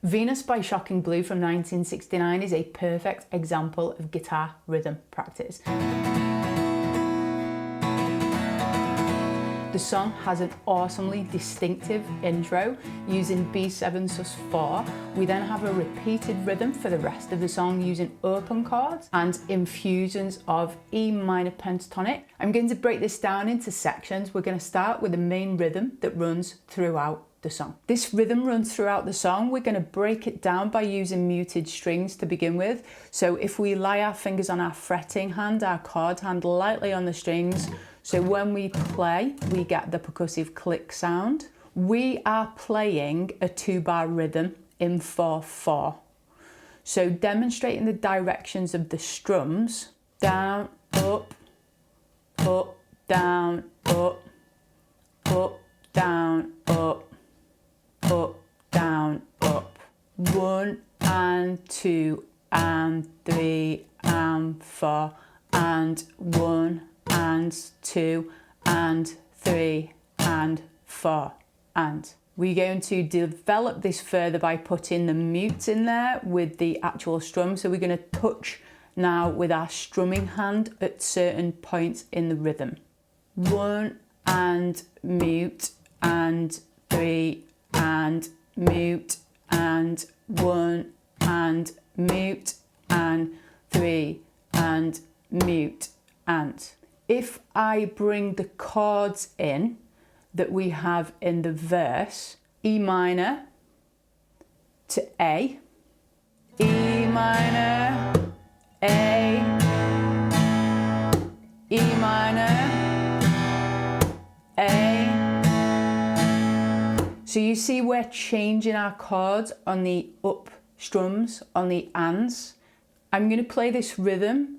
Venus by Shocking Blue from 1969 is a perfect example of guitar rhythm practice. The song has an awesomely distinctive intro using B7 sus4. We then have a repeated rhythm for the rest of the song using open chords and infusions of E minor pentatonic. I'm going to break this down into sections. We're going to start with the main rhythm that runs throughout the song. This rhythm runs throughout the song. We're going to break it down by using muted strings to begin with. So if we lay our fingers on our fretting hand, our chord hand lightly on the strings, so when we play, we get the percussive click sound. We are playing a 2-bar rhythm in 4/4. So demonstrating the directions of the strums, down, up, down, up, down, up, down, up. 1 and 2 and 3 and 4 and 1 and 2 and 3 and 4 and. We're going to develop this further by putting the mutes in there with the actual strum. So we're going to touch now with our strumming hand at certain points in the rhythm. 1 and mute and 3 and mute and 1 and mute and 3 and mute and. If I bring the chords in that we have in the verse, E minor to A, E minor, A, E minor, A. So you see we're changing our chords on the up strums, on the ands. I'm going to play this rhythm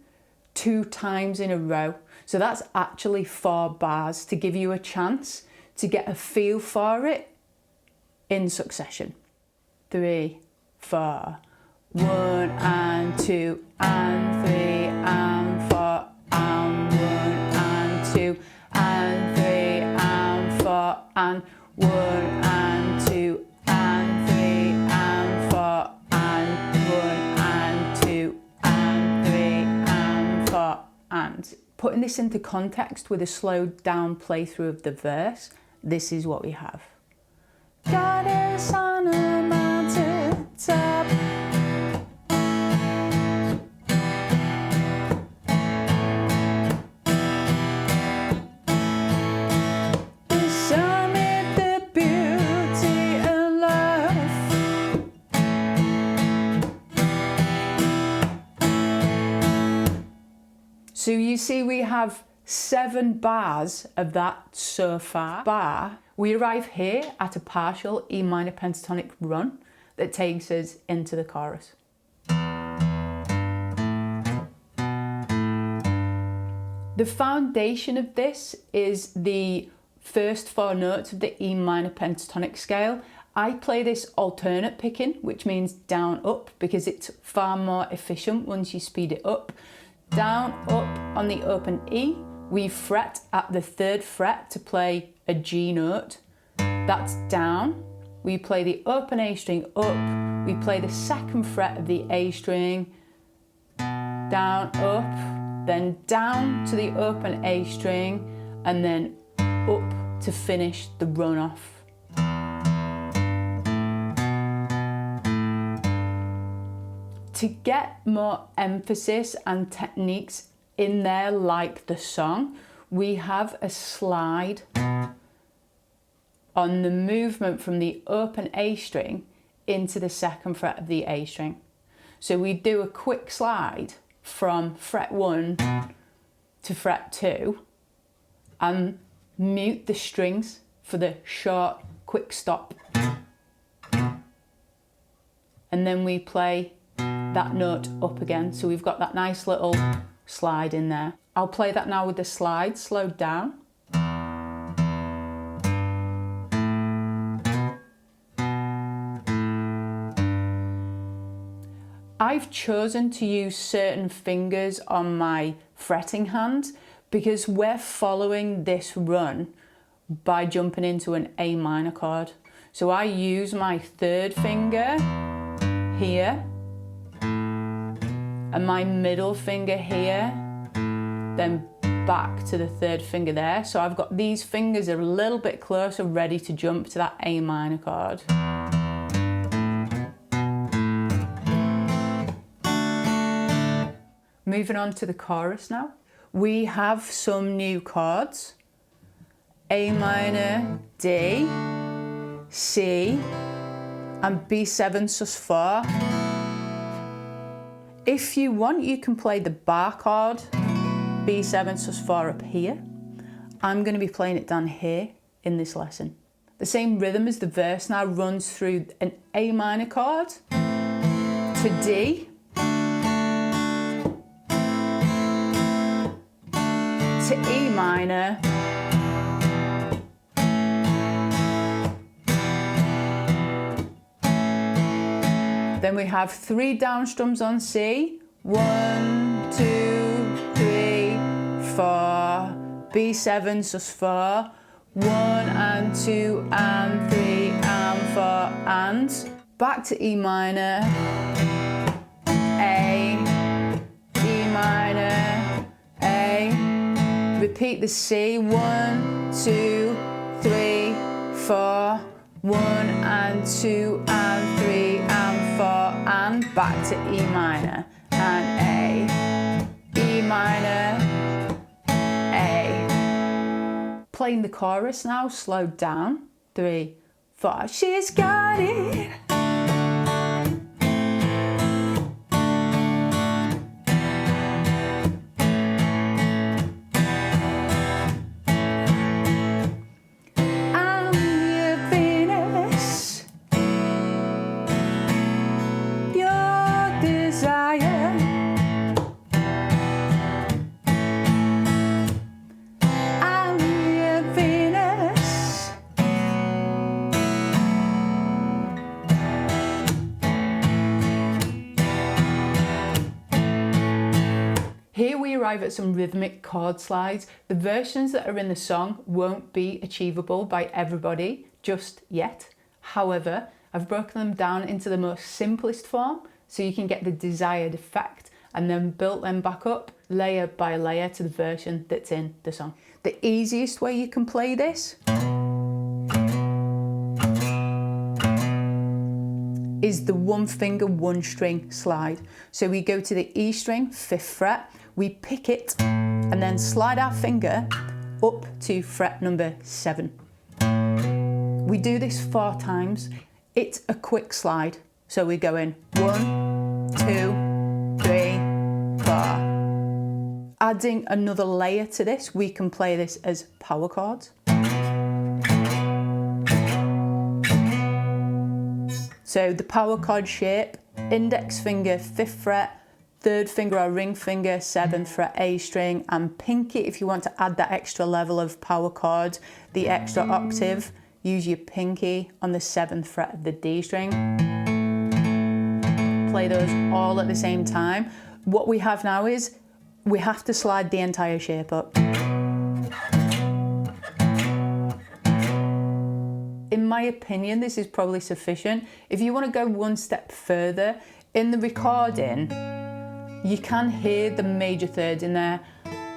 2 times in a row. So that's actually 4 bars to give you a chance to get a feel for it in succession. 3, 4, 1 and 2 and 3 and 4 and 1 and 2 and 3 and 4 and 1 and 2 and 3 and 4 and 1 and 2 and 3 and 4 and. Putting this into context with a slowed down playthrough of the verse, this is what we have. God is on a mountain top. Summit the beauty of love. So you see we have 7 bars of that so far. Bar, we arrive here at a partial E minor pentatonic run that takes us into the chorus. The foundation of this is the first 4 notes of the E minor pentatonic scale. I play this alternate picking, which means down up, because it's far more efficient once you speed it up. Down, up on the open E, we fret at the 3rd fret to play a G note. That's down. We play the open A string up. We play the 2nd fret of the A string, down, up, then down to the open A string, and then up to finish the run off. To get more emphasis and techniques in there like the song, we have a slide on the movement from the open A string into the 2nd fret of the A string. So we do a quick slide from fret 1 to fret 2 and mute the strings for the short quick stop. And then we play that note up again. So we've got that nice little slide in there. I'll play that now with the slide slowed down. I've chosen to use certain fingers on my fretting hand because we're following this run by jumping into an A minor chord. So I use my 3rd finger here, and my middle finger here, then back to the third finger there. So I've got these fingers a little bit closer, ready to jump to that A minor chord. Moving on to the chorus now. We have some new chords. A minor, D, C, and B7 sus4. If you want, you can play the bar chord, B7 sus4 up here. I'm going to be playing it down here in this lesson. The same rhythm as the verse now runs through an A minor chord to D, to E minor, then we have 3 down strums on C, 1, 2, 3, 4, B7 sus4, 1 and 2 and 3 and 4 and back to E minor, A, E minor, A, repeat the C, 1, 2, 3, 4, 1 and 2 and 3 and 4 and back to E minor and A, E minor, A. Playing the chorus now, slowed down, 3, 4, she's got it. Here we arrive at some rhythmic chord slides. The versions that are in the song won't be achievable by everybody just yet. However, I've broken them down into the most simplest form so you can get the desired effect and then built them back up layer by layer to the version that's in the song. The easiest way you can play this is the 1 finger 1 string slide. So we go to the E string, 5th fret, we pick it and then slide our finger up to fret number 7. We do this 4 times. It's a quick slide. So we go in 1, 2, 3, 4. Adding another layer to this, we can play this as power chords. So the power chord shape, index finger 5th fret, 3rd finger or ring finger 7th fret A string, and pinky if you want to add that extra level of power chord, the extra octave, use your pinky on the 7th fret of the D string. Play those all at the same time. What we have now is we have to slide the entire shape up. In my opinion, this is probably sufficient. If you want to go one step further, in the recording, you can hear the major thirds in there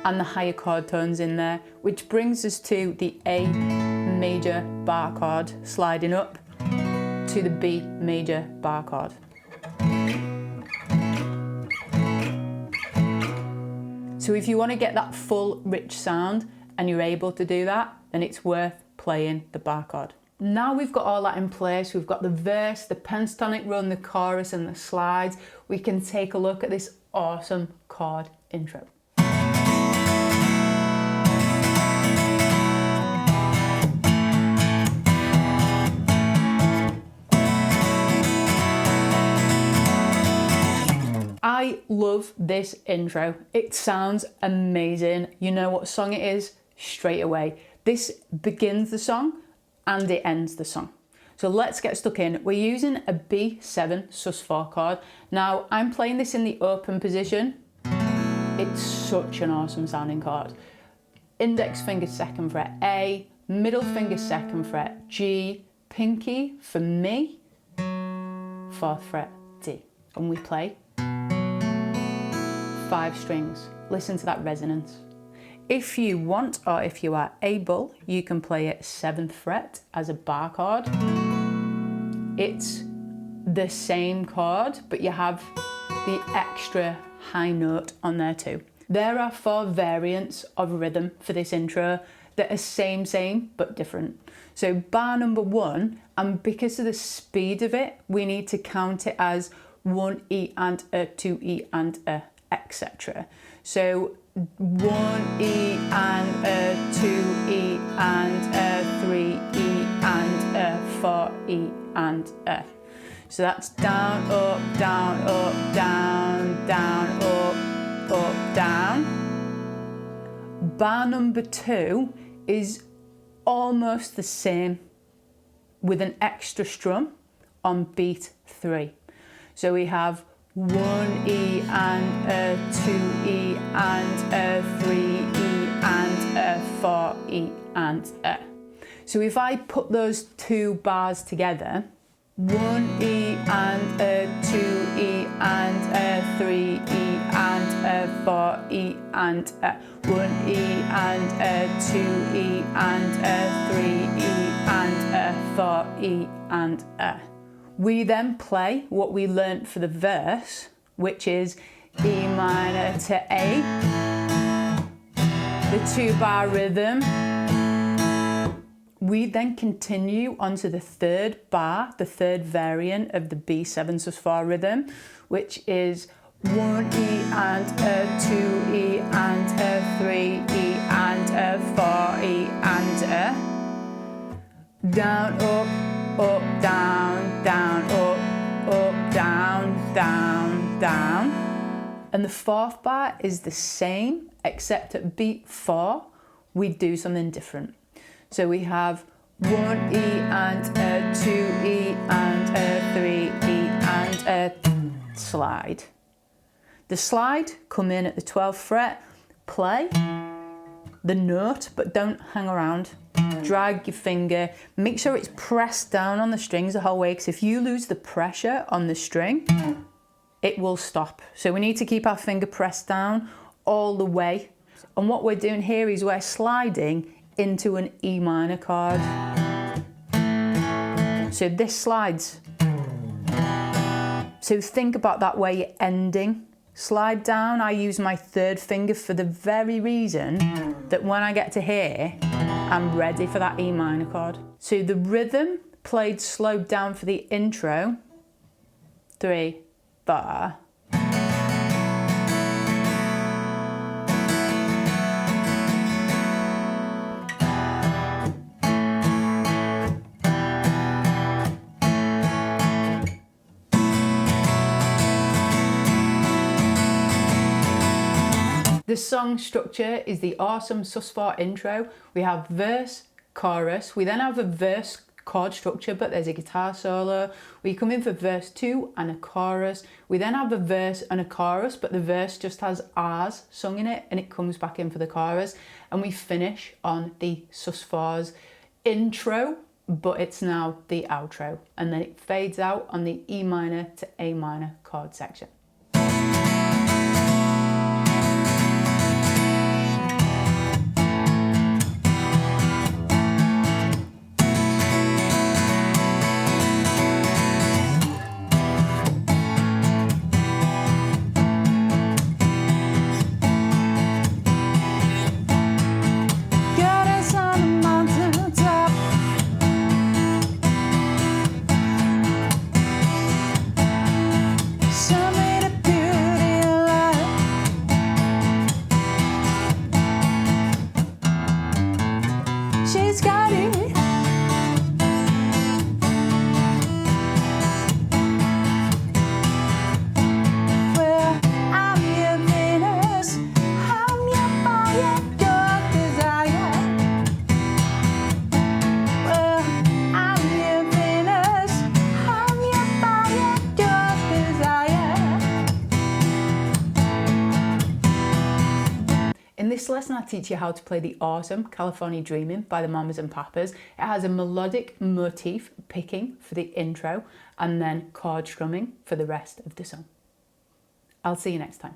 and the higher chord tones in there, which brings us to the A major bar chord sliding up to the B major bar chord. So if you want to get that full rich sound and you're able to do that, then it's worth playing the bar chord. Now we've got all that in place, we've got the verse, the pentatonic run, the chorus and the slides, we can take a look at this awesome chord intro. I love this intro. It sounds amazing. You know what song it is straight away. This begins the song and it ends the song. So let's get stuck in. We're using a B7 sus4 chord. Now I'm playing this in the open position. It's such an awesome sounding chord. Index finger 2nd fret A, middle finger 2nd fret G, pinky for me, 4th fret D. and we play 5 strings. Listen to that resonance. If you want, or if you are able, you can play it 7th fret as a bar chord. It's the same chord, but you have the extra high note on there too. There are 4 variants of rhythm for this intro that are same, but different. So bar number 1, and because of the speed of it, we need to count it as 1 E and a, 2 E and a, etc. So 1 E and a, 2 E and a, 3 E and a, 4 E and a. So that's down, up, down, up, down, down, up, down. Bar number 2 is almost the same with an extra strum on beat 3. So we have 1 E and a, 2 E and a, 3 E and a, 4 E and a. So if I put those 2 bars together, 1 E and a, 2 E and a, 3 E and a, 4 E and a, 1 E and a, 2 E and a, 3 E and a, 4 E and a. We then play what we learnt for the verse, which is E minor to A, the 2-bar rhythm. We then continue onto the 3rd bar, the 3rd variant of the B7 sus4 rhythm, which is 1 E and a, 2 E and a, 3 E and a, 4 E and a. Down, up, down, down, up, down, down, down. And the 4th bar is the same, except at beat 4, we do something different. So we have 1 E and a, 2 E and a, 3 E and a slide. The slide, come in at the 12th fret, play the note, but don't hang around. Drag your finger, make sure it's pressed down on the strings the whole way, because if you lose the pressure on the string, it will stop. So we need to keep our finger pressed down all the way. And what we're doing here is we're sliding into an E minor chord. So this slides. So think about that where you're ending. Slide down, I use my 3rd finger for the very reason that when I get to here, I'm ready for that E minor chord. So the rhythm played slowed down for the intro, 3 bar. The song structure is the awesome sus4 intro. We have verse, chorus. We then have a verse chord structure, but there's a guitar solo. We come in for verse 2 and a chorus. We then have a verse and a chorus, but the verse just has R's sung in it and it comes back in for the chorus. And we finish on the sus4's intro, but it's now the outro. And then it fades out on the E minor to A minor chord section. In this lesson, I teach you how to play the awesome California Dreamin' by the Mamas and Papas. It has a melodic motif picking for the intro, and then chord strumming for the rest of the song. I'll see you next time.